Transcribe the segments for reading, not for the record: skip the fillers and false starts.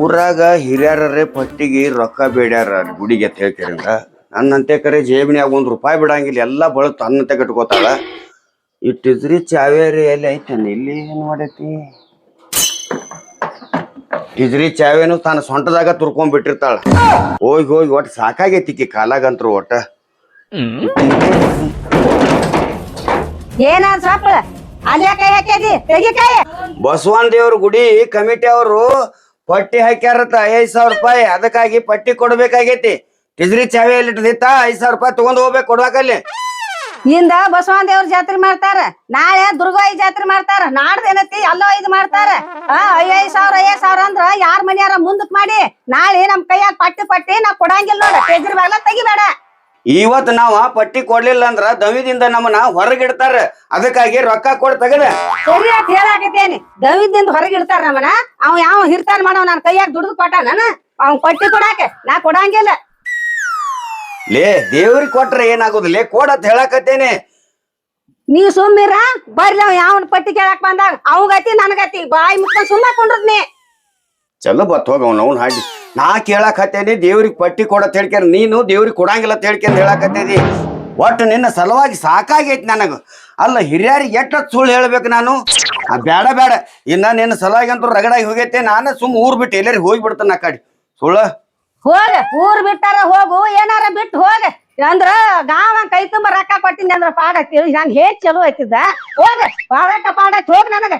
ಊರಾಗ ಹಿರಿಯರೇ ಪಟ್ಟಿಗೆ ರೊಕ್ಕ ಬೇಡ್ಯಾರ ಗುಡಿಗೆ ಅಂತ ಹೇಳ್ಕರಿಂದ ನನ್ನಂತೆ ಕರೆ ಜೇಬಿನ್ಯಾಗ ₹1 ಬಿಡಂಗಿಲ್ಲ, ಎಲ್ಲ ಬಳತು ಅನ್ನಂತೆ ಕಟ್ಕೋತಾಳ. ಇಟ್ಟಿದ್ರಿ ಚಾವೇರಿ ಎಲ್ಲಿ ಐತೇನೆ, ಇಲ್ಲಿ ಏನ್ ಮಾಡೈತಿ? ಇದ್ರಿ ಚಾವೇನು ತಾನು ಸೊಂಟದಾಗ ತುರ್ಕೊಂಡ್ಬಿಟ್ಟಿರ್ತಾಳ. ಹೋಗಿ ಹೋಗಿ ಒಟ್ಟು ಸಾಕಾಗೈತಿಕಿ ಕಾಲಾಗಂತ್ರು ಒಟ್ಟ. ಬಸವನ್ ದೇವ್ರ ಗುಡಿ ಕಮಿಟಿ ಅವರು ಪಟ್ಟಿ ಹಾಕ್ಯಾರತ್ತ ₹5000. ಅದಕ್ಕಾಗಿ ಪಟ್ಟಿ ಕೊಡ್ಬೇಕಾಗೈತಿ. ತಿಜ್ರಿ ಚಾವಿ ಎಲ್ಲಿ ಇಟ್ಟದಿತ್ತ ₹5000 ತಗೊಂಡ್ ಹೋಗ್ಬೇಕು ಕೊಡ್ಬೇಕಲ್ಲಿ. ಇಂದ ಬಸವನ್ ದೇವ್ರ ಜಾತ್ರೆ ಮಾಡ್ತಾರ, ನಾಳೆ ದುರ್ಗಾಯಿ ಜಾತ್ರೆ ಮಾಡ್ತಾರ, ನಾಡ್ದೇನತಿ ಅಲ್ಲೋ ಇದು ಮಾಡ್ತಾರ. 5,000 ಅಂದ್ರ ಯಾರ ಮನ್ಯಾರ ಮುಂದಕ್ ಮಾಡಿ ನಾಳೆ ನಮ್ ಕೈಯಾಗ ಪಟ್ಟಿ ನಾ ಕೊಡಂಗಿಲ್ಲ ನೋಡ. ತೆಗ್ರಿ ಬಾಗ್ಲ ತೆಗಿಬೇಡ. ಇವತ್ ನಾವ ಪಟ್ಟಿ ಕೊಡ್ಲಿಲ್ಲ ಅಂದ್ರ ದವಿದಿಂದ ನಮ್ಮನ್ನ ಹೊರಗಿಡ್ತಾರ. ಅದಕ್ಕಾಗಿ ರೊಕ್ಕ ಕೊಡ್ ತಗದ ಸರಿ ಅಂತ ಹೇಳಾಕತ್ತೇನಿ. ದವಿದಿಂದ ಹೊರಗಿಡ್ತಾರ ನಮ್ಮನ. ಅವ್ ಯಾವ ಹಿರ್ತಾನ ಮಾಡವ್ ನನ್ ಕೈಯಾಗ ದುಡ್ದು ಕೊಟ್ಟ ಅವ್ನ್ ಪಟ್ಟಿ ಕೊಡಾಕ ನಾ ಕೊಡಂಗಿಲ್ಲ. ಲೇ ದೇವ್ರಿಗೆ ಕೊಟ್ರ ಏನಾಗುದಿಲ್ಲ, ಕೊಡತ್ ಹೇಳಾಕತ್ತೇನೆ. ನೀವ್ ಸುಮ್ಮಿರ ಬರ್ಲಿ. ಅವ್ ಯಾವನ್ ಪಟ್ಟಿ ಕೇಳಾಕ್ ಬಂದಾಗ ಅವಗತಿ ನನ್ಗತಿ ಬಾಯಿ ಮುಟ್ಕೊಂಡ್ ಸುಮ್ಮ ಕೊಂಡ್ರದ್ನಿ. ಚಲೋ ಬತ್ ಹೋಗ ಅವ್ನ ಹಾಡಿ. ನಾ ಕೇಳಾಕತ್ತೇನಿ ದೇವ್ರಿಗೆ ಪಟ್ಟಿ ಕೊಡತ್ ಹೇಳ್ಕ್ಯಾರ, ನೀನು ದೇವ್ರಿಗೆ ಕೊಡಂಗಿಲ್ಲ ಅಂತ ಹೇಳ್ಕೊಂಡ್ ಹೇಳಾಕತ್ತೇನಿ. ಒಟ್ಟು ನಿನ್ನ ಸಲುವಾಗಿ ಸಾಕಾಗೈತಿ ನನಗ. ಅಲ್ಲ ಹಿರಿಯರಿಗೆ ಎಷ್ಟೊತ್ತು ಸುಳ್ಳು ಹೇಳ್ಬೇಕು ನಾನು? ಬೇಡ ಬೇಡ, ಇನ್ನ ನಿನ್ನ ಸಲುವಾಗಿ ಅಂತೂ ರಗಡಾಗಿ ಹೋಗೈತೆ. ನಾನು ಸುಮ್ ಊರ್ ಬಿಟ್ಟು ಎಲ್ಲರಿಗೆ ಹೋಗ್ಬಿಡ್ತಾನ ಆ ಕಡೆ. ಸುಳ್ಳ ಹೋಗ, ಊರ್ ಬಿಟ್ಟಾರ ಹೋಗು, ಏನಾರ ಬಿಟ್ಟು ಹೋಗ. ಅಂದ್ರ ಗಾವ ಕೈ ತುಂಬ ರೊಕ್ಕ ಕೊಟ್ಟಿನಿ ಅಂದ್ರ ಪಾಡತಿ. ನಂಗ್ ಹೇಗ್ ಚಲೋ ಐತಿದ್ದ. ಹೋಗ ಪಾಡತ್ ಹೋಗ ನನಗ.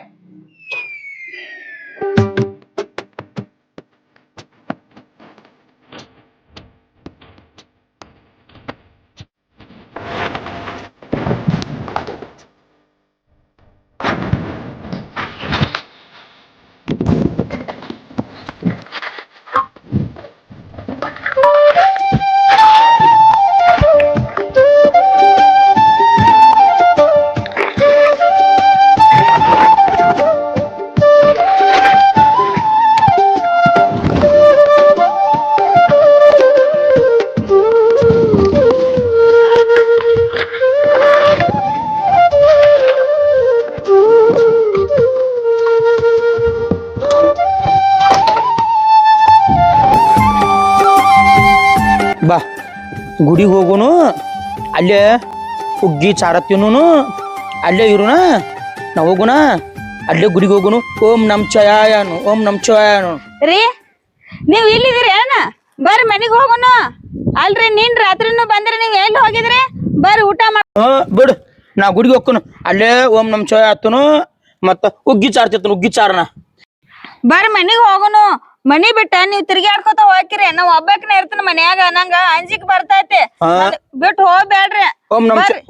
ಬಾ ಗುಡಿಗೆ ಹೋಗುನು, ಅಲ್ಲೇ ಹುಗ್ಗಿ ಚಾರ ತಿನ್ನೂನು, ಅಲ್ಲೇ ಇರುನ. ನಾವು ಹೋಗುನ, ಅಲ್ಲೇ ಗುಡಿಗೆ ಹೋಗುನು. ಓಂ ನಮ್ ಚಯಾನು, ಓಂ ನಮ್ ಚಯಾನು. ರೀ ನೀವ್ ಇಲ್ಲಿದಿರಿ ಏನ? ಬರ್ರಿ ಮನಿಗ್ ಹೋಗುನು. ಅಲ್ರಿ ನೀನ್ ರಾತ್ರಿನು ಬಂದ್ರಿ, ನೀವ್ ಎಲ್ಲಿ ಹೋಗಿದ್ರಿ? ಬರ್ರಿ ಊಟ ಮಾಡ. ಬಿಡು, ನಾ ಗುಡಿಗೆ ಹೋಗ್ಕನು. ಅಲ್ಲೇ ಓಂ ನಮ್ ಚಯ ಆತನು, ಮತ್ತ ಹುಗ್ಗಿ ಚಾರ ತಿತ್ತನು, ಹುಗ್ಗಿ ಚಾರನ. ಬರ್ರಿ ಮನಿಗ್ ಹೋಗುನು. ಮನಿ ಬಿಟ್ಟ ನೀವ್ ತಿರ್ಗಾಡ್ಕೊತ ಹೋಗಿರಿ, ನಾವ್ ಒಬ್ಬಾಕಿನ ಇರ್ತೀನಿ ಮನ್ಯಾಗ. ನಂಗ ಅಂಜಿಕ್ ಬರ್ತೈತಿ, ಬಿಟ್ಟು ಹೋಗ್ಬೇಡ್ರಿ.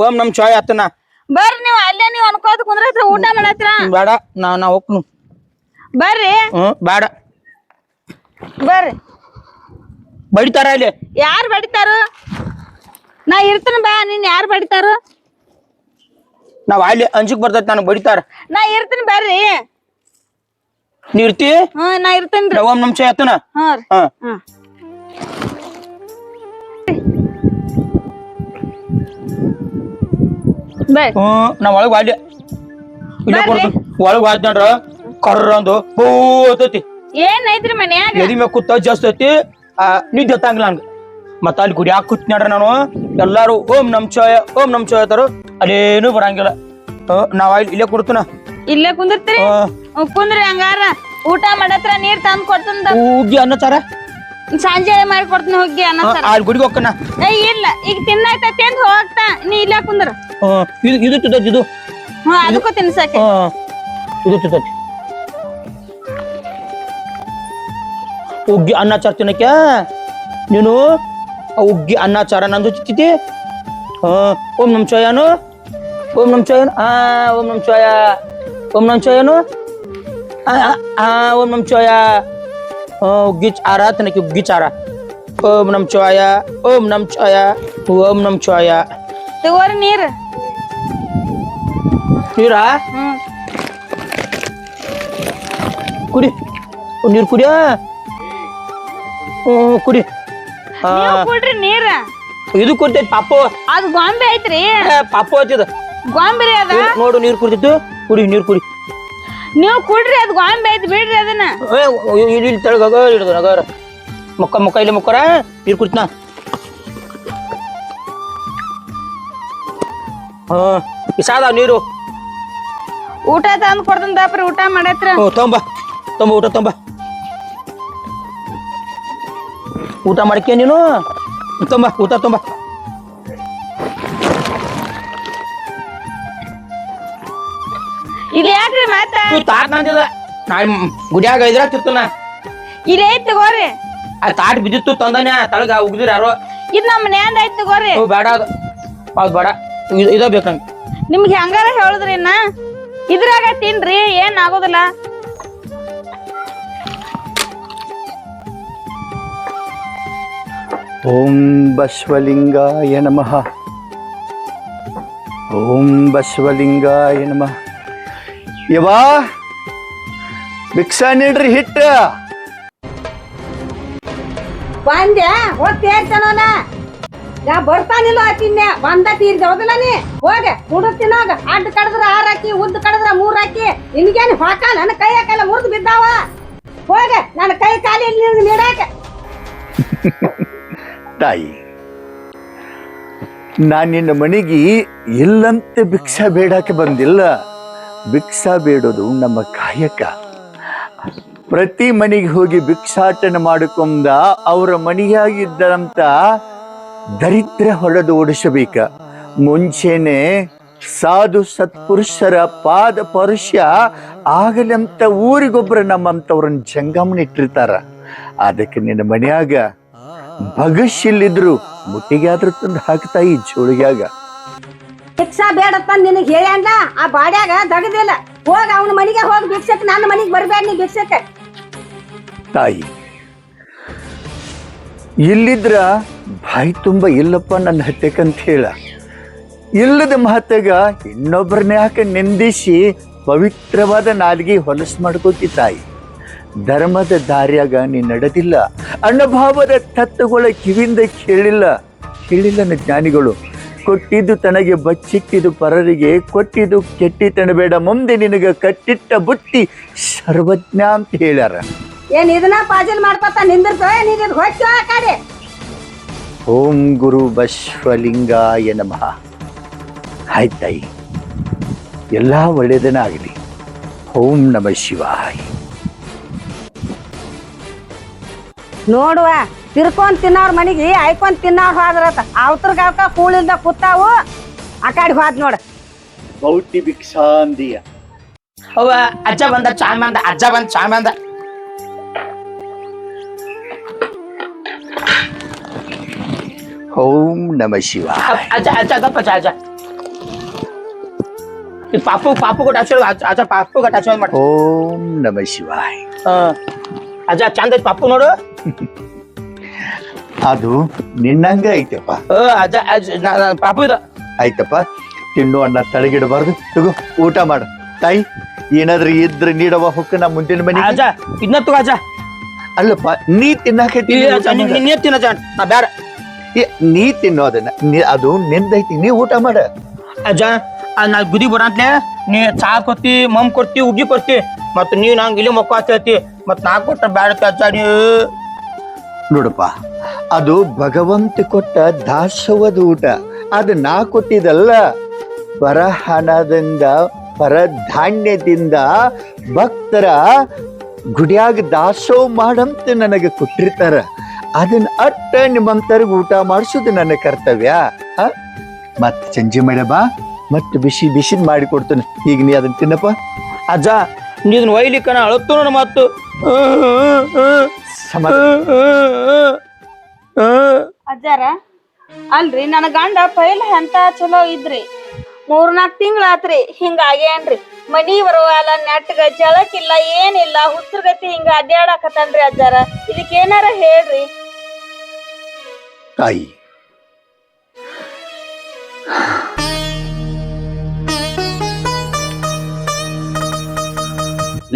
ಓಂ ನಮ್ ಚಯ ಆತನ. ಬರ್ರಿ ನೀವ್ ಅಲ್ಲೇ ನೀವ್ ಅನ್ಕೋತ ಕುಂದ್ರತ್ರ ಊಟ ಮಾಡತ್ರ. ಬೇಡ, ನಾ ಹೋಗ್ನು. ಬರ್ರಿ. ಬೇಡ, ಬರ್ರಿ. ಬಡಿತಾರ ಇಲ್ಲಿ. ಯಾರ್ ಬಡಿತಾರ? ನಾ ಇರ್ತೀನಿ ಬಾ. ನೀನ್ ಯಾರು ಬಡಿತಾರ? ನಾವ್ ಅಲ್ಲಿ ಅಂಜಿಕ್ ಬರ್ತೈತಿ, ನನಗ್ ಬಡಿತಾರ. ನಾ ಇರ್ತೀನಿ ಬರ್ರಿ. ನೀ ಇರ್ತಿ? ನಾ ಇರ್ತೇನ್ರಿ. ಓಂ ನಮ್ ಚಯ ಆತನ. ನಾ ಒಳಗ್ ವಾಲ್ಯ ಇಲ್ಲ ಕೊಡ್ತು. ಒಳಗ್ ವಾದ್ ನೋಡ್ರ ಕರ್ರ ಅಂದು ಹೋತೈತಿ. ಏನ್ ಐತ್ರಿ ಮನ್ಯಾಗ? ಎದಿ ಮ್ಯಾಗ ಕೂತ ಜಾಸ್ತಿ ಐತಿ, ನಿದ್ದೆ ಹತ್ತಂಗಿಲ್ಲ ಹಂಗ. ಮತ್ತ ಅಲ್ಲಿ ಗುಡಿ ಹಾಕಿ ಕೂತ್ ನೋಡ್ರ ನಾನು. ಎಲ್ಲಾರು ಓಂ ನಮ್ ಚಯ, ಓಂ ನಮ್ ಚಯ ಅಂತಾರ. ಅಲ್ಲೇನು ಬರಂಗಿಲ್ಲ. ನಾವ್ ಇಲ್ಲೇ ಕೊಡ್ತನ. ಇಲ್ಲೇ ಕುಂದಿರ್ತೀರಿ? ಕುಂದ್ರಿ. ಹಂಗಾರ ಊಟ ಮಾಡತ್ರ ನೀರ್ ತಂದ್ ಕೊಡ್ತಂದ. ಹುಗ್ಗಿ ಅನ್ನ ಚಾರ ಸಂಜೆ ಮಾಡಿ ಕೊಡ್ತೀನಿ. ಹುಗ್ಗಿ ಅನ್ನ ಸಾರ. ಅಲ್ಲಿ ಗುಡಿಗೆ ಹೋಗ್ಕನ. ಇಲ್ಲ, ಈಗ ತಿನ್ನಾಯ್ತೈತಿ ಅಂತ ಹೋಗ್ತಾ. ನೀ ಇಲ್ಲೇ ಕುಂದ್ರ. ಇದು ತಿಂತೈತಿ. ಇದು ಅದಕ್ಕೂ ತಿನ್ಸಕ್ಕೆ. ಇದು ತಿಂತೈತಿ. ಹುಗ್ಗಿ ಅನ್ನ ಚಾರ ತಿನ್ನಕ್ಕೆ ನೀನು ಹುಗ್ಗಿ ಅನ್ನ ಚಾರ ನಂದು ತಿಂತಿ. ಓಂ ನಮ್ ಚಯನು, ಓಂ ನಮ್ ಚಯನು. ಓಂ ನಮ್ ಚಯ, ಓಂ ನಮ್ ಚಯನು. ಓಂ ನಮ್ ಚಯ. ಹುಗ್ಗಿ ಚಾರ ತಿನ್ನಕ್ಕೆ ಹುಗ್ಗಿ ಚಾರ. ಓಂ ನಮ್ ಚಯ, ಓಂ ನಮ್ ಚಯ, ಓಂ ನಮ್ ಚಯ. ತಗೋರಿ ನೀರ್. ನೀರಾ? ಕುಡಿ, ನೀರ್ ಕುಡಿಯ. ಕುಡಿ. ಕೊಡ್ರಿ ನೀರ. ಇದು ಕೊಡ್ತೈತಿ ಪಾಪು. ಅದು ಗೊಂಬೆ ಐತ್ರಿ. ಪಾಪು ಹಚ್ಚಿದ ಗೊಂಬಿರಿ ಅದ ನೋಡು ನೀರು ಕುಡಿದಿತ್ತು ಕುಡಿ ನೀರು ಕುಡಿ ನೀವು ಕುಡ್ರಿ ಅದ್ ಗೊಂಬೆ ಐತಿ ಬಿಡ್ರಿ ಅದನ್ನ ಇಲ್ಲಿ ತೆಳಗ ಹಿಡ್ದು ಮುಕ್ಕ ಇಲ್ಲಿ ಮುಕ್ಕರ ನೀರು ಕುಡಿತ್ನಾ ಇಸಾದ ನೀರು ಊಟ ತಂದ್ ಕೊಡ್ತಂದ ದಾಪ್ರಿ ಊಟ ಮಾಡತ್ರ ತೊಂಬ ಊಟ ತೊಂಬ ಊಟ ಮಾಡ್ಕೆ ನೀನು ತೊಂಬ ಊಟ ತೊಂಬ ಇಲ್ಲಿ ಯಾಕ್ರಿ ಮಾತ ತಾಟ್ ನಂದಿದ ನಾಳೆ ಗುಡಿಯಾಗ ಇದ್ರ ತಿರ್ತನ ಇಲ್ಲಿ ಐತ್ ತಗೋರಿ ಆ ತಾಟ್ ಬಿದ್ದಿತ್ತು ತಂದಾನೆ ತಳಗ ಉಗ್ದಿರ ಯಾರೋ ಇದ್ ನಮ್ಮ ಮನ್ಯಾಂದ ಐತ್ ತಗೋರಿ ಬೇಡ ಅದು ಬೇಡ ಇದ ಬೇಕಂಗ ನಿಮ್ಗೆ ಹೆಂಗಾರ ಹೇಳುದ್ರಿ ಇನ್ನ ಇದ್ರಾಗ ತಿನ್ರಿ ಏನ್ ಆಗೋದಿಲ್ಲ ಓಂ ಬಸವಲಿಂಗಾಯ ನಮಃ ಓಂ ಬಸವಲಿಂಗಾಯ ನಮಃ ಯವಾ ಭಿಕ್ಷಾ ನೀಡ್ರಿ ಹಿಟ್ಟ ಬಂದ್ಯಾ ಹೋಗ್ ತೇರ್ತಾನೋನ ನಾ ಬರ್ತಾನಿಲ್ಲ ತಿನ್ನೆ ಬಂದ ತೀರ್ದ ಹೌದಲ್ಲ ನೀ ಹೋಗ ಹುಡುಗ ತಿನ್ನೋಗ ಅಡ್ಡ ಕಡದ್ರ 6 ಹಾಕಿ ಉದ್ದ ಕಡದ್ರ 3 ಹಾಕಿ ನಿನ್ಗೇನು ಹಾಕ ನನ್ನ ಕೈ ಹಾಕಲ್ಲ ಮುರಿದು ಬಿದ್ದಾವ ಹೋಗ ನನ್ನ ಕೈ ಕಾಲಿ ನೀಡಾಕ ತಾಯಿ ನಾನು ನಿನ್ನ ಮನೆಗೆ ಇಲ್ಲಂತೆ ಭಿಕ್ಷಾ ಬೇಡಕ್ಕೆ ಬಂದಿಲ್ಲ. ಭಿಕ್ಷಾ ಬೇಡೋದು ನಮ್ಮ ಕಾಯಕ. ಪ್ರತಿ ಮನೆಗೆ ಹೋಗಿ ಭಿಕ್ಷಾಟನೆ ಮಾಡಿಕೊಂಡ ಅವರ ಮನೆಯಾಗಿದ್ದಂತ ದರಿದ್ರ ಹೊಡೆದು ಓಡಿಸಬೇಕ. ಮುಂಚೆನೆ ಸಾಧು ಸತ್ಪುರುಷರ ಪಾದ ಪರುಷ ಆಗಲಂತ ಊರಿಗೊಬ್ಬರ ನಮ್ಮಂತವ್ರನ್ನ ಜಂಗಮನ ಇಟ್ಟಿರ್ತಾರ. ಅದಕ್ಕೆ ನಿನ್ನ ಮನೆಯಾಗ ಭಗಶಿಲ್ಲಿದ್ರು ಮುಟ್ಟಿಗೆ ಆದ್ರೂ ತಂದು ಹಾಕ್ತಾಯಿ ಜೋಳಿಗ್ಯಾಗ. ಭಿಕ್ಷಾ ಬೇಡತ್ತ ನಿನಗೆ ಹೇಳ್ಯಾಂಗ ಆ ಬಾಡ್ಯಾಗ ದಗದಿಲ್ಲ. ಹೋಗ ಅವನ ಮನೆಗೆ ಹೋಗಿ ಭಿಕ್ಷಕ್ ನನ್ನ ಮನೆಗೆ ಬರ್ಬೇಡ ನೀ ಭಿಕ್ಷಕ್ಕೆ. ತಾಯಿ ಇಲ್ಲಿದ್ರ ಬಾಯಿ ತುಂಬ ಇಲ್ಲಪ್ಪ ನನ್ನ ಹತ್ಯಕ್ಕಂತ ಹೇಳ. ಇಲ್ಲದ ಮಹತ್ಯಾಗ ಇನ್ನೊಬ್ಬರನ್ನ ಯಾಕೆ ನಿಂದಿಸಿ ಪವಿತ್ರವಾದ ನಾಲಿಗೆ ಹೊಲಸು ಮಾಡ್ಕೋತಿ ತಾಯಿ. ಧರ್ಮದ ದಾರ್ಯಾಗ ನೀ ನಡೆದಿಲ್ಲ. ಅಣ್ಣಭಾವದ ತತ್ವಗಳ ಕಿವಿಯಿಂದ ಕೇಳಿಲ್ಲ ಜ್ಞಾನಿಗಳು. ಕೊಟ್ಟಿದ್ದು ತನಗೆ ಬಚ್ಚಿಟ್ಟಿದ್ದು ಪರರಿಗೆ, ಕೊಟ್ಟಿದ್ದು ಕೆಟ್ಟಿ ತನಬೇಡ, ಮುಂದೆ ನಿನಗೆ ಕಟ್ಟಿಟ್ಟ ಬುಟ್ಟಿ ಸರ್ವಜ್ಞ ಅಂತ ಹೇಳ್ಯಾರ. ಏನ್ ಇದನ್ನ ಪಾಜಲ್ ಮಾಡ್ಕೊತ ನಿಂದಿರ್ತೋ ನೀನ್ ಹೋಗ್ತೋ ಆ ಕಡೆ. ಓಂ ಗುರು ಬಸವಲಿಂಗಾಯ ನಮಃ. ಆಯ್ತಾಯಿ, ಎಲ್ಲ ಒಳ್ಳೆಯದನ್ನ ಆಗಲಿ. ಓಂ ನಮ ಶಿವಾಯ. ನೋಡುವ ತಿರ್ಕೊಂಡ್ ತಿನ್ನೋರ್ ಮನಿಗೆ ಆಯ್ಕೊಂಡ್ ತಿನ್ನೋರ್ ಹೋದ್ರತ ಅವತ್ರಗಾಕ ಕೂಳಿಲ್ದ ಕೂತಾವು ಆ ಕಡೆ ಹೋದ್ ನೋಡ. ಕೌಟಿ ಭಿಕ್ಷಾಂದಿಯ ಅವ ಅಜ್ಜ ಬಂದ ಚಾ ಬಂದ. ಓಂ ನಮ ಶಿವಾಯ. ಅಜ್ಜ ದಪ್ಪ ಅಜ್ಜ ಪಾಪು ಕೊಟ್ಟ ಅಜ್ಜ ಪಾಪು ಕೊಟ್ಟ ಆಶೀರ್ವಾದ ಮಾಡ. ಓಂ ನಮ ಶಿವಾಯ. ಅಜ್ಜ ಚಂದ ಐತಿ ಪಾಪು ನೋಡು. ಅದು ನಿನ್ನಂಗ ಐತಪ್ಪ. ಅಜ್ಜ ಪಾಪು ಇದ ಆಯ್ತಪ್ಪ, ತಿನ್ನು ಅನ್ನ ತಳಗಿಡಬಾರ್ದು. ತಗೋ ಊಟ ಮಾಡ ತಾಯಿ. ಏನಾದ್ರೂ ಇದ್ರೆ ನೀಡವ ಹೊಕ್ಕ ನಾ ಮುಂದಿನ ಮನೆ. ಅಜ್ಜ ಇದನ್ನ ತಗೋ ಅಜ್ಜ. ಅಲ್ಲಪ್ಪ, ನೀ ತಿನ್ನಕೈತಿ ನೀ ತಿನ್ನ ಅಜ್ಜ, ನಾ ಬ್ಯಾಡ. ನೀ ತಿನ್ನೋದನ್ನ ಅದು ನಿಂದೈತಿ, ನೀ ಊಟ ಮಾಡ. ಅಜ್ಜ ನಾ ಗುದಿ ಬರಂತ್ಲೆ ನೀ ಚಾ ಕೊಡ್ತಿ, ಮಮ್ ಕೊಡ್ತಿ, ಉಗ್ಗಿ ಕೊಡ್ತಿ, ಮತ್ ನೀ ನಂಗೆ ಇಲ್ಲಿ ಮಕ್ಕ ಹಚ್ಚಿ ಮತ್ ನಾ ಕೊಟ್ಟ ಬ್ಯಾಡ ಅಜ್ಜ. ನೀ ನೋಡಪ್ಪ, ಅದು ಭಗವಂತ ಕೊಟ್ಟ ದಾಸವದ ಊಟ. ಅದು ನಾ ಕೊಟ್ಟಿದಲ್ಲ. ಪರಹಣದಿಂದ ಪರಧಾನ್ಯದಿಂದ ಭಕ್ತರ ಗುಡಿಯಾಗ ದಾಸೋಹ ಮಾಡಂತ ನನಗೆ ಕೊಟ್ಟಿರ್ತಾರ. ಅದನ್ನ ಅಟ್ಟ ನಿಮ್ಮಂತರ್ಗ ಊಟ ಮಾಡಿಸೋದು ನನ್ನ ಕರ್ತವ್ಯ. ಮತ್ತೆ ಸಂಜೆ ಮೇಡ ಬಾ, ಮತ್ತೆ ಬಿಸಿದ್ ಮಾಡಿ ಕೊಡ್ತೇನೆ. ಈಗ ನೀ ಅದನ್ನ ತಿನ್ನಪ್ಪ. ಅಜ್ಜ ನೀನ್ ಒಯ್ಲಿಕ್ಕನ ಅಳತ್ತು ನೋಡ ಮಾತು. ಅಜ್ಜಾರ ಅಲ್ರಿ ನನ್ನ ಗಂಡ ಪೈಲ ಎಂತ ಚಲೋ ಇದ್ರಿ, 3-4 ತಿಂಗಳಾತ್ರಿ ಹಿಂಗ ಆಗ್ಯಾನ್ರಿ. ಮನಿ ಬರುವಲ್ಲ, ನೆಟ್ಗ ಜಳಕಿಲ್ಲ, ಏನಿಲ್ಲ, ಹುಚ್ಚರ್ಗತಿ ಹಿಂಗ ಅಡ್ಡಾಡಕತ್ತನ್ರಿ. ಅಜ್ಜಾರ ಇದಕ್ಕೇನಾರ ಹೇಳ್ರಿ. ತಾಯಿ,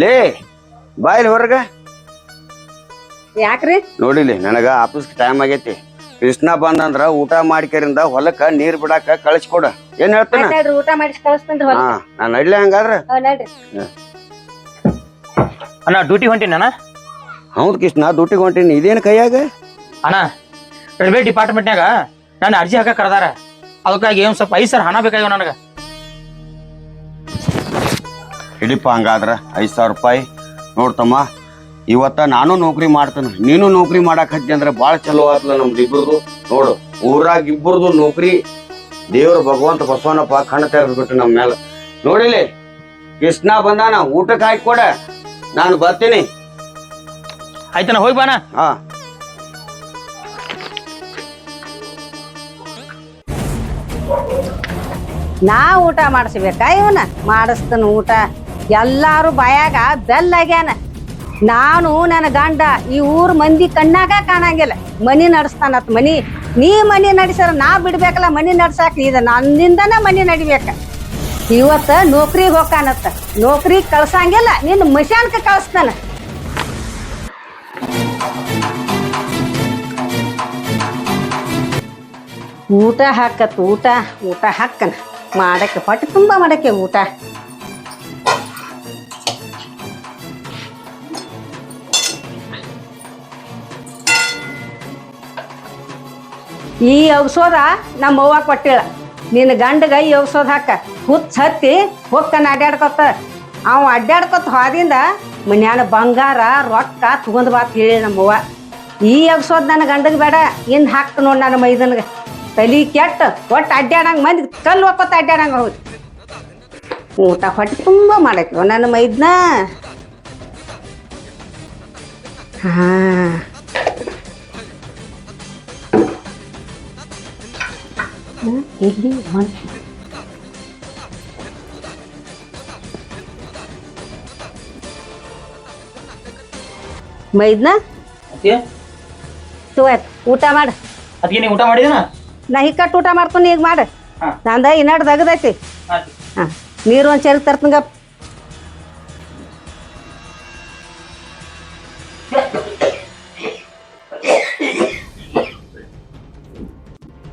ಲೇ ಬಾಯ್ಲಿ ಹೊರಗ ಯಾಕ್ರಿ? ನೋಡಿಲಿ, ನನಗ ಆಫೀಸ್ ಟೈಮ್ ಆಗೈತಿ. ಕೃಷ್ಣ ಬಂದಂದ್ರ ಊಟ ಮಾಡ್ಕರಿಂದ ಹೊಲಕ್ಕ ನೀರ್ ಬಿಡಾಕ ಕಳಿಸ್ಕೊಡ. ಏನ್ ಹೇಳ್ತಾನ ನಡ್ರಿ ಊಟ ಮಾಡಿಸಿ ಕಳಿಸ್ತೇನ್ರಿ ಹಾ ನಾನ್ ನಡ್ಲಿ ಹಂಗಾದ್ರ ನಡ್ರಿ ಅಣ್ಣ ಡ್ಯೂಟಿ ಹೊಂಟೀನಿ ಅಣ್ಣ. ಹೌದ್ ಕೃಷ್ಣ ದುಡ್ಡಿಗೆ ಹೊಂಟೀನಿ ಇದೇನ್ ಕೈಯಾಗ ಅಣ್ಣ ರೈಲ್ವೆ ಡಿಪಾರ್ಟ್ಮೆಂಟ್ನಾಗ ನಾನು ಅರ್ಜಿ ಹಾಕಕ್ ಕರ್ದಾರ, ಅದಕ್ಕಾಗಿ ಒಂದ್ ಸ್ವಲ್ಪ 5,000 ಹಣ ಬೇಕಾಗ್ಯಾವ ನನಗ. ಹಿಡಿಪ ಹಂಗಾದ್ರ 5,000 ರೂಪಾಯಿ. ನೋಡ್ತಮ್ಮ ಇವತ್ತ ನಾನು ನೌಕರಿ ಮಾಡ್ತೇನೆ, ನೀನು ನೌಕರಿ ಮಾಡಕ್ ಹತ್ತಿ ಅಂದ್ರೆ ಬಾಳ ಚಲೋ ಆತ್ಲ ನಮ್ದು ಇಬ್ಬರದು. ನೋಡು ಊರಾಗ ಇಬ್ಬರದು ನೌಕರಿ ದೇವ್ರ ಭಗವಂತ ಬಸವನಪ್ಪ ಕಣ್ಣ ತೆರೆದ್ಬಿಟ್ಟು ನಮ್ಮ ಮೇಲೆ. ನೋಡಿಲಿ ಕೃಷ್ಣ ಬಂದಾನ, ಊಟಕ್ಕೆ ಹಾಕಿ ಕೊಡ, ನಾನು ಬರ್ತೀನಿ. ಆಯ್ತಣ್ಣ ಹೋಗಿ ಬಾಣ. ಹಾ ನಾ ಊಟ ಮಾಡಿಸ್ಬೇಕಾ ಇವನ? ಮಾಡಿಸ್ತಾನ ಊಟ. ಎಲ್ಲಾರು ಬಾಯಾಗ ಬೆಲ್ಲಾಗ್ಯಾನ. ನಾನು ನನ್ನ ಗಂಡ ಈ ಊರ್ ಮಂದಿ ಕಣ್ಣಾಗ ಕಾಣಂಗಿಲ್ಲ. ಮನಿ ನಡೆಸ್ತಾನತ್ ಮನಿ. ನೀ ಮನಿ ನಡೆಸ್ಯಾರ ನಾ ಬಿಡ್ಬೇಕಲ್ಲ ಮನಿ ನಡ್ಸಾಕ. ಇದು ನನ್ನಿಂದನ ಮನಿ ನಡಿಬೇಕ. ಇವತ್ತ ನೌಕರಿಗೆ ಹೋಗ್ಕಾನತ್ತ, ನೌಕರಿ ಕಳ್ಸಂಗಿಲ್ಲ, ನಿನ್ನ ಮಶಾನ್ಕ ಕಳಿಸ್ತಾನ. ಊಟ ಹಾಕತ್ ಊಟ ಊಟ ಹಾಕನ ಮಾಡಕ್ಕೆ ಹೊಟ್ಟೆ ತುಂಬಾ ಮಾಡಕ್ಕೆ ಊಟ. ಈ ಔಷಧ ನಮ್ಮ ಅವ್ವ ಕೊಟ್ಟಿಳ. ನಿನ್ನ ಗಂಡಗ ಈ ಔಷಧ ಹಾಕ. ಹುಚ್ಚ ಹತ್ತಿ ಹೊಕ್ಕನ ಅಡ್ಡಾಡ್ಕೊತ. ಅವ ಅಡ್ಡಾಡ್ಕೊತ ಹೋದಿಂದ ಮನ್ಯಾನ ಬಂಗಾರ ರೊಕ್ಕ ತಗೊಂಡ್ ಬಾತ್ ಹೇಳಿ ನಮ್ಮವ್ವ. ಈ ಔಷಧ ನನ್ನ ಗಂಡಗ ಬೇಡ, ಇನ್ ಹಾಕ್ತ ನೋಡ್ ನನ್ನ ಮೈದನ್ಗ. ತಲಿ ಕೆಟ್ಟ ಒಟ್ಟು ಅಡ್ಡಾಡಂಗ ಮಂದಿ ಕಲ್ಲು ಒಕ್ಕೊತ ಅಡ್ಡಾಡಂಗ ಹೌದು. ಊಟ ಹೊಟ್ಟೆ ತುಂಬ ಮಾಡಕ್ಕೆ ನನ್ನ ಮೈದ್ನ. ಹಾ ಇಲ್ಲಿ ಮೈದ್ನ ಊಟ ಮಾಡ. ಅದಕ್ಕೆ ನೀವು ಊಟ ಮಾಡಿದನ? ನಾ ಹಿಕ್ಕಟ್ಟು ಊಟ ಮಾಡ್ತೀನಿ ಈಗ ಮಾಡ. ನಂದ ಇನ್ನಡ್ ದಗದೈತಿ. ಹಾ ನೀರು ಒಂದ್ ಚೆರ್ಗ್ ತರ್ತಂಗ.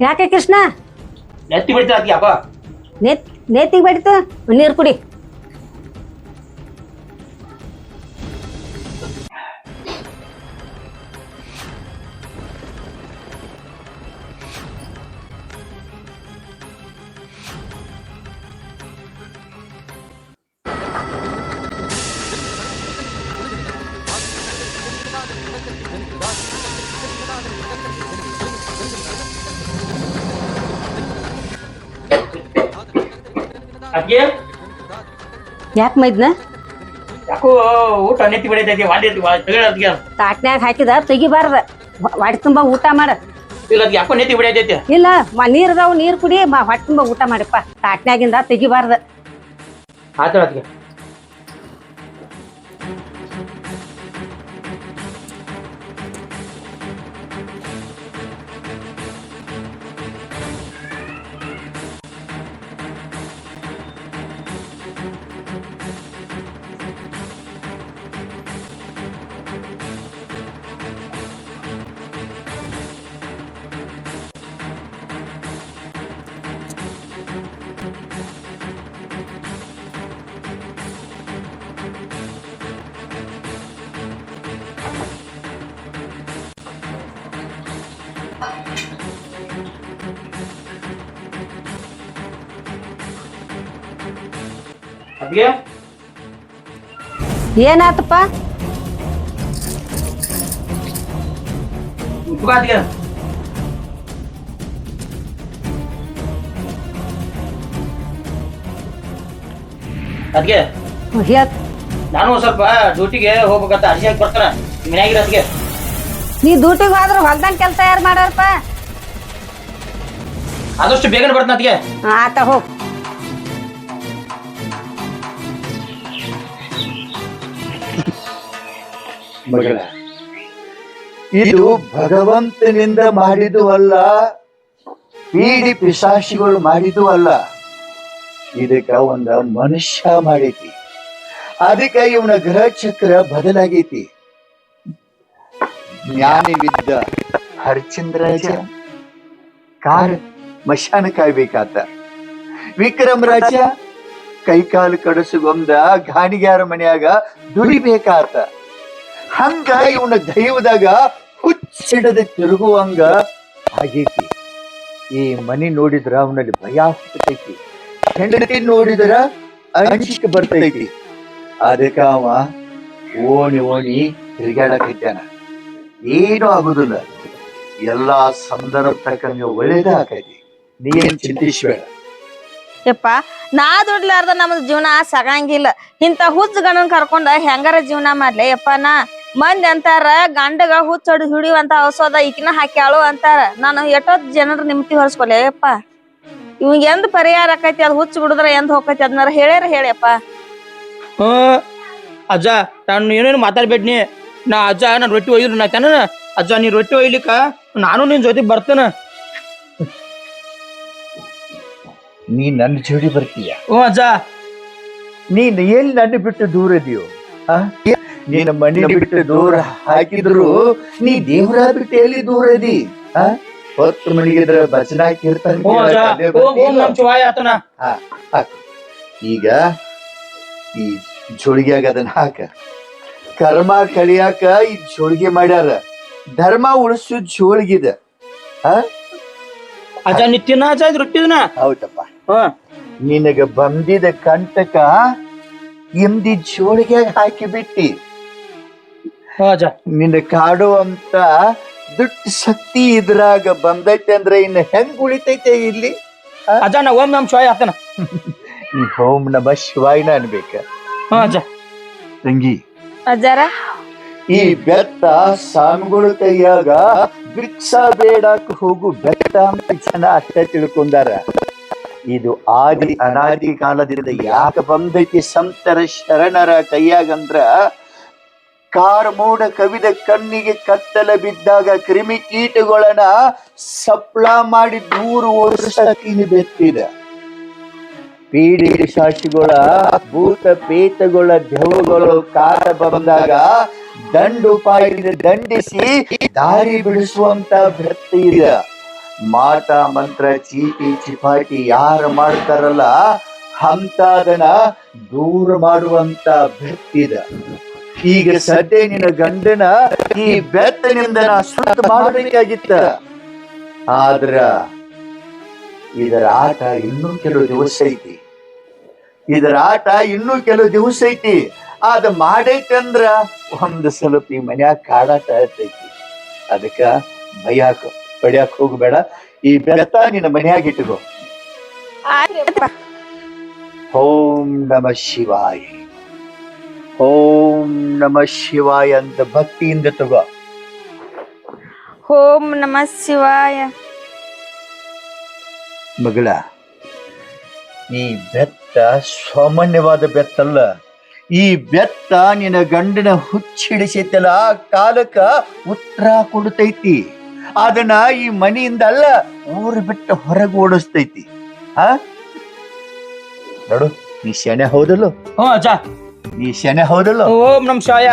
ಯಾಕೆ ಕೃಷ್ಣ ನೆತ್ತಿ ಬಿಡ್ತೀರ ಅದಕ್ಕೆ ಯಾಕೋ? ನೇತಿಗೆ ಬಡಿತು. ನೀರು ಕುಡಿ. ಅದಕ್ಕೆ ಯಾಕೆ ಮೈದ್ನ? ಯಾಕೋ ಊಟ ನೆತ್ತಿ ಬಿಡೈತೈತಿ, ವಾಂತಿ ಅದಕ್ಕೆ ತಾಟ್ನ್ಯಾಗ ಹಾಕಿದ ತೆಗಿಬಾರ್ದ. ಹೊಟ್ಟೆ ತುಂಬ ಊಟ ಮಾಡ. ಇಲ್ಲ ಅದಕ್ಕೆ ಯಾಕೋ ನೆತ್ತಿ ಬಿಡೈತೈತಿ. ಇಲ್ಲ ನೀರ್ ಅದಾವ, ನೀರ್ ಕುಡಿ. ಹೊಟ್ಟೆ ತುಂಬ ಊಟ ಮಾಡಿಪ್ಪ. ತಾಟ್ನ್ಯಾಗಿಂದ ತೆಗಿಬಾರ್ದ. ಆತರ ಅದಕ್ಕೆ ಅದಕ್ಕೆ ಏನಾತಪ್ಪ? ಅದಕ್ಕೆ ಅದಕ್ಕೆ ನಾನು ಸ್ವಲ್ಪ ಡ್ಯೂಟಿಗೆ ಹೋಗ್ಬೇಕಂತ ಅರ್ಜಿ ಹಾಕಿ ಬರ್ತಾನ ಮನ್ಯಾಗಿರ. ಅದಕ್ಕೆ ನೀ ಡ್ಯೂಟಿಗೆ ಹೋದ್ರ ಹೊಲ್ದಂಗ ಕೆಲಸ ಯಾರು ಮಾಡಾರಪ್ಪ? ಆದಷ್ಟು ಬೇಗನೆ ಬರ್ತಾನ. ಅದಕ್ಕೆ ಆತ ಹೋಗ್. ಮಗಳ, ಇದು ಭಗವಂತನಿಂದ ಮಾಡಿದ್ದು ಅಲ್ಲ, ಪೀಡಿ ಪಿಶಾಚಿಗಳು ಮಾಡಿದ್ದು ಅಲ್ಲ. ಇದಕ್ಕ ಒಂದ ಮನುಷ್ಯ ಮಾಡೈತಿ. ಅದಕ್ಕ ಇವನ ಗ್ರಹ ಚಕ್ರ ಬದಲಾಗೈತಿ. ಜ್ಞಾನವಿದ್ದ ಹರಿಶ್ಚಂದ್ರರಾಜ ಕಾರ್ ಮಶಾನ ಕಾಯ್ಬೇಕಾತ. ವಿಕ್ರಮ್ ರಾಜ ಕೈಕಾಲು ಕಡಸುಗೊಂದ ಗಾಣಿಗ್ಯಾರ ಮನ್ಯಾಗ ದುಡಿಬೇಕಾತ. ಹಂಗ ಇವನ ದೈವದಾಗ ಹುಚ್ಚಿಡದ ತಿರುಗುವಂಗ ಆಗೈತಿ. ಈ ಮನಿ ನೋಡಿದ್ರ ಅವನಲ್ಲಿ ಭಯ ಹುಟ್ಟತೈತಿ, ಹೆಂಡತಿ ನೋಡಿದ್ರ ಅಂಜಿಕೆ ಬರ್ತೈತಿ. ಅದಕ್ಕ ಅವ ಓಣಿ ಓಣಿ ತಿರುಗಾಡಕೈತಾನ. ಏನು ಆಗುದಿಲ್ಲ, ಎಲ್ಲಾ ಸಂದರ್ಭ ತಕ್ಕಂಗೆ ಒಳ್ಳೇದ ಆಕೈತಿ. ನೀ ಏನ್ ಚಿಂತಿಸ್ಬೇಡ. ಯಪ್ಪ ನಾ ದುಡ್ಲಾರ್ದ ನಮ್ದು ಜೀವನ ಸಾಗಂಗಿಲ್ಲ. ಇಂತ ಹುಚ್ಚ ಗಂಡನ್ ಕರ್ಕೊಂಡ ಹೆಂಗಾರ ಜೀವನ ಮಾಡ್ಲಿ ಯಪ್ಪ. ನಾ ಮಂದಿ ಅಂತಾರ ಗಂಡಗ ಹುಚ್ಚ ಹಿಡಿಯುವಂತ ಔಷಧ ಈಕಿನ ಹಾಕ್ಯಾಳು ಅಂತಾರ. ನಾನು ಎಷ್ಟೊತ್ ಜನರ ನಿಮ್ತಿ ಹೊರಸ್ಕೊಲೆ ಯಪ್ಪ. ಇವಂಗ ಎಂದ್ ಪರಿಹಾರ ಆಕೈತಿ, ಅದ್ ಹುಚ್ಚ ಬಿಡುದ್ರ ಎಂದ್ ಹೋಗೈತಿ ಅದನ್ನಾರ ಹೇಳ್ಯಾರ ಹೇಳ್ಯಪ್ಪ. ಅಜ್ಜ ನಾನು ಏನೇನು ಮಾತಾಡ್ಬೇಡ್ನಿ. ನಾ ಅಜ್ಜ ನಾನು ರೊಟ್ಟಿ ಒಯ್ದ್ರು ನಾ ತಾನ. ಅಜ್ಜ ನೀ ರೊಟ್ಟಿ ಒಯ್ಲಿಕ್ಕ ನಾನು ನಿನ್ ಜೊತೆ ಬರ್ತೇನ. ನೀ ನನ್ನ ಜೋಡಿ ಬರ್ತೀಯ? ಹ್ಞೂ ಅಜ್ಜ. ನೀನ್ ಎಲ್ಲಿ ನನ್ನ ಬಿಟ್ಟು ದೂರ ಇದೆಯೋ? ನೀನ ಮನೆ ಬಿಟ್ಟು ದೂರ ಹಾಕಿದ್ರು ನೀ ದೇವರ ಬಿಟ್ಟು ಎಲ್ಲಿ ದೂರ ಇದಿ? ಹೊತ್ತು ಮನೆಗಿದ್ರ ಭಜನ ಕೀರ್ತನೆ ಈಗ ಈ ಜೋಳಿಗ್ಯಾಗ ಅದನ್ನ ಹಾಕ. ಕರ್ಮ ಕಳಿಯಾಕ ಈ ಜೋಳಿಗೆ ಮಾಡ್ಯಾರ. ಧರ್ಮ ಉಳಿಸು ಜೋಳಿಗಿದ. ಅಜ್ಜ ನಿತ್ಯನ ಅಜ್ಜ ಇದು ರೊಟ್ಟಿದನ. ಹೌದಪ್ಪ. ನಿನಗ ಬಂದಿದ ಕಂಟಕ ಎಂದಿ ಜೋಳಿಗ್ಯಾಗ ಹಾಕಿ ಬಿಟ್ಟಿ. ನಿನ್ನ ಕಾಡುವಂತ ದುಡ್ಡ ಶಕ್ತಿ ಇದ್ರಾಗ ಬಂದೈತೆ ಅಂದ್ರೆ ಇನ್ನು ಹೆಂಗ್ ಉಳಿತೈತೆ ಇಲ್ಲಿ? ಅಜ್ಜ ನಾ ಓಂ ನಮ್ ಶಿವಾಯ ಆತನ. ನೀ ಓಂ ನಮ ಶಿವಾಯನ ಅನ್ಬೇಕ. ಅಜ್ಜ ತಂಗಿ ಅಜ್ಜಾರ ಈ ಬೆತ್ತ ಸ್ವಾಮಿಗಳ ಕೈಯಾಗ ಭಿಕ್ಷಾ ಬೇಡಾಕ ಹೋಗು ಬೆತ್ತ ಅಂತ ಜನ ಅಷ್ಟೇ ತಿಳ್ಕೊಂಡಾರ. ಇದು ಆದಿ ಅನಾದಿ ಕಾಲದಿಂದ ಯಾಕೆ ಬಂದೈತಿ ಸಂತರ ಶರಣರ ಕೈಯಾಗಂದ್ರ ಕಾರ್ಮೋಡ ಕವಿದ ಕಣ್ಣಿಗೆ ಕತ್ತಲ ಬಿದ್ದಾಗ ಕ್ರಿಮಿ ಕೀಟಗಳನ್ನ ಸಪ್ಳ ಮಾಡಿ ದೂರ ಓಡಿಸಕಿನ ಬೆತ್ತಿದ. ಪೀಡಿ ಶಾಸಿಗಳ ಭೂತ ಪೇತಗಳ ದೆವ್ವಗಳು ಕಾಟ ಬಂದಾಗ ದಂಡುಪಾಯಿನ ದಂಡಿಸಿ ದಾರಿ ಬಿಡಿಸುವಂತ ಭಕ್ತಿ ಇದೆ. ಮಾಟ ಮಂತ್ರ ಚೀಟಿ ಚಿಪಾಟಿ ಯಾರು ಮಾಡ್ತಾರಲ್ಲ ಅಂತದನ್ನ ದೂರ ಮಾಡುವಂತ ಭಕ್ತಿದ. ಈಗ ಸದ್ಯ ನಿನ್ನ ಗಂಡನ ಈ ಬೆತ್ತನಿಂದ ನಾ ಶುದ್ಧ ಮಾಡಬೇಕಾಗಿತ್ತ. ಆದ್ರ ಇದರ ಆಟ ಇನ್ನೂ ಕೆಲವು ದಿವಸ ಐತಿ. ಇದರ ಆಟ ಇನ್ನೂ ಕೆಲವು ದಿವಸ ಐತಿ. ಅದ ಮಾಡೈತಿ ಅಂದ್ರ ಒಂದು ಸ್ವಲ್ಪ ಈ ಮನ್ಯಾಗ ಕಾಡಾಟ ಇರ್ತೈತಿ. ಅದಕ್ಕ ಭಯಾಕ ಪಡ್ಯಾಕ ಹೋಗ್ಬೇಡ. ಈ ಬೆತ್ತ ನಿನ್ನ ಮನ್ಯಾಗ ಇಟ್ಕೋ. ಓಂ ನಮ ಶಿವಾಯ, ಓಂ ನಮ ಶಿವಾಯ ಅಂತ ಭಕ್ತಿಯಿಂದ ತಗೋ. ಓಂ ನಮ ಶಿವಾಯ. ಮಗಳ, ಈ ಬೆತ್ತ ಸಾಮಾನ್ಯವಾದ ಬೆತ್ತಲ್ಲ. ಈ ಬೆತ್ತ ನಿನ್ನ ಗಂಡನ ಹುಚ್ಚಿಡಿಸೈತಲ್ಲ ಆ ಕಾಲಕ್ಕ ಉತ್ತರ ಕೊಡ್ತೈತಿ. ಅದನ್ನ ಈ ಮನೆಯಿಂದ ಅಲ್ಲ ಊರು ಬಿಟ್ಟು ಹೊರಗೆ ಓಡಿಸ್ತೈತಿ. ನೋಡು, ನೀ ಶೆಣೆ ಹೌದಲ್ಲೋ? ಅಜ್ಜ ನೀ ಶೆಣೆ ಹೌದಲ್ಲೋ? ಓಂ ನಮ್ ಶಿವಾಯ.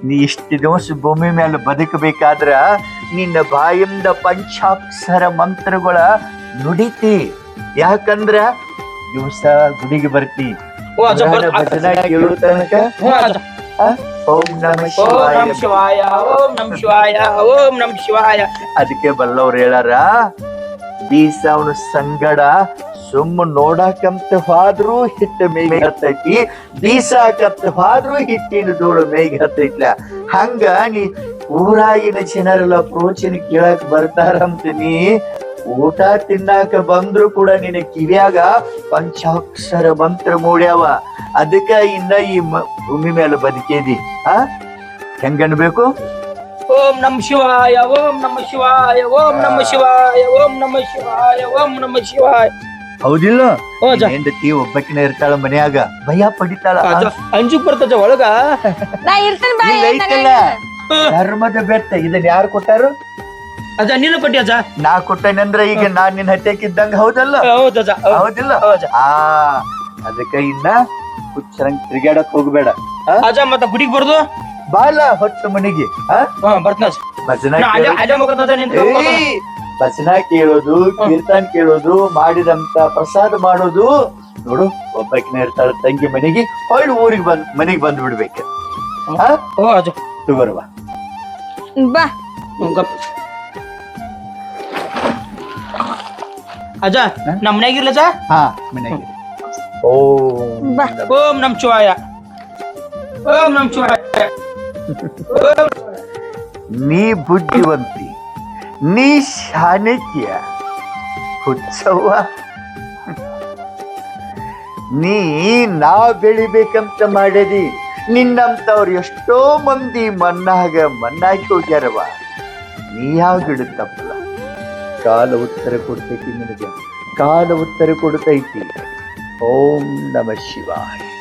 ನೀ ಇಷ್ಟು ದಿವಸ ಭೂಮಿ ಮೇಲೆ ಬದುಕಬೇಕಾದ್ರ ನಿನ್ನ ಬಾಯಿಂದ ಪಂಚಾಕ್ಷರ ಮಂತ್ರಗಳ ನುಡಿತಿ. ಯಾಕಂದ್ರ ದಿವಸ ಗುಡಿಗೆ ಬರ್ತಿ. ಭಜನ ಕೇಳೋ ತನಕ ಓಂ ನಮ ಶಿವಾಯ, ಓಂ ನಮ್ ಶಿವಾಯ, ಓಂ ನಮ್ ಶಿವಾಯ. ಅದಕ್ಕೆ ಬಲ್ಲವ್ರು ಹೇಳಾರ, ಬೀಸ ಅವನ ಸಂಗಡ ಸುಮ್ಮ ನೋಡಕಂತ ಹೋದ್ರು ಹಿಟ್ಟ ಮೇಘ ಹತ್ತೈತಿ, ಬೀಸಾಕಂತ ಹೋದ್ರು ಹಿಟ್ಟಿನ ಧೂಳು ಮೇಘ ಹತ್ತೈತ್ಲ. ಹಂಗ ನೀ ಊರಾಗಿನ ಜನರೆಲ್ಲ ಪ್ರೋಚನೆ ಕೇಳಕ್ ಬರ್ತಾರಂತ ನೀ ಊಟ ತಿನ್ನಾಕ ಬಂದ್ರು ಕೂಡ ನಿನ್ನ ಕಿವಿಯಾಗ ಪಂಚಾಕ್ಷರ ಮಂತ್ರ ಮೂಡ್ಯಾವ. ಅದಕ್ಕ ಇನ್ನ ಈ ಭೂಮಿ ಮೇಲೆ ಬದುಕೇದಿ. ಹೆಂಗನ್ಬೇಕು? ಓಂ ನಮ ಶಿವಾಯ, ಓಂ ನಮ ಶಿವಾಯ, ಓಂ ನಮ ಶಿವಾಯ, ಓಂ ನಮ ಶಿವಾಯ, ಓಂ ನಮ ಶಿವಾಯ. ಹೌದಿಲ್ಲ? ಹೆಂಡತಿ ಒಬ್ಬಕಿನ ಇರ್ತಾಳ ಮನ್ಯಾಗ, ಭಯ ಪಡಿತಾಳ, ಅಂಜುಕ್ ಬರ್ತದ ಒಳಗ. ನಾ ಇರ್ತೇನೆ. ಧರ್ಮದ ಬೆತ್ತ ಇದನ್ನ ಯಾರು ಕೊಟ್ಟಾರು? ಅಜ್ಜ ನೀನು ಕೊಟ್ಟಿ ಅಜ್ಜ. ನಾ ಕೊಟ್ಟೇನಂದ್ರ ಈಗ ನಾನ್ ನಿನ್ ಹತ್ಯಕಿದ್ದಂಗ ಹೌದಲ್ಲ? ಹೌದಿಲ್ಲ? ಅದಕ್ಕ ಇನ್ನ ಹುಚ್ಚರಂಗ್ ತಿರ್ಗಾಡಕ್ ಹೋಗ್ಬೇಡ. ಅಜ್ಜ ಮತ್ತ ಗುಡಿಗೆ ಬರ್ದು ಬಾಲ ಹೊತ್ತು ಮನೆಗೆ ಬರ್ತೀನಿ. ಭಜನ ಭಜನಾ ಕೇಳೋದು ಕೀರ್ತನ್ ಕೇಳೋದು ಮಾಡಿದಂತ ಪ್ರಸಾದ ಮಾಡೋದು ನೋಡು. ಒಬ್ಬಾಕಿನ ಇರ್ತಾಳ ತಂಗಿ ಮನೆಗೆ ಹೊಳ್ಳಿ ಊರಿಗೆ ಮನೆಗೆ ಬಂದು ಬಿಡ್ಬೇಕು. ಓ ಅಜ್ಜ ತಗೋರ್ವಾ. ಬಾ ಗಪ್ ಅಜ್ಜ ನಮ್ಮ ಮನೆಯಾಗಿರ್ಲ ಅಜ್ಜ. ಹಾ ಮನೆಗೆ. ಓಂ ಬಾ. ಓಂ ನಮ್ ಶಿವಾಯ, ಓಂ ನಮ್ ಶಿವಾಯ. ನೀ ಬುದ್ಧಿವಂತಿ, ನೀ ಶಾಣಕ್ಯ ಹುಚ್ಚವ್ವ. ನೀ ನಾ ಬೆಳಿಬೇಕಂತ ಮಾಡದಿ, ನಿನ್ನಂತವ್ರು ಎಷ್ಟೋ ಮಂದಿ ಮಣ್ಣಾಗಿ ಹೋಗ್ಯಾರವ. ನೀ ಯಾವ ತಪ್ಪಲ್ಲ. ಕಾಲ ಉತ್ತರ ಕೊಡ್ತೈತಿ ನಿನಗೆ, ಕಾಲ ಉತ್ತರ ಕೊಡ್ತೈತಿ. ಓಂ ನಮ ಶಿವಾಯ.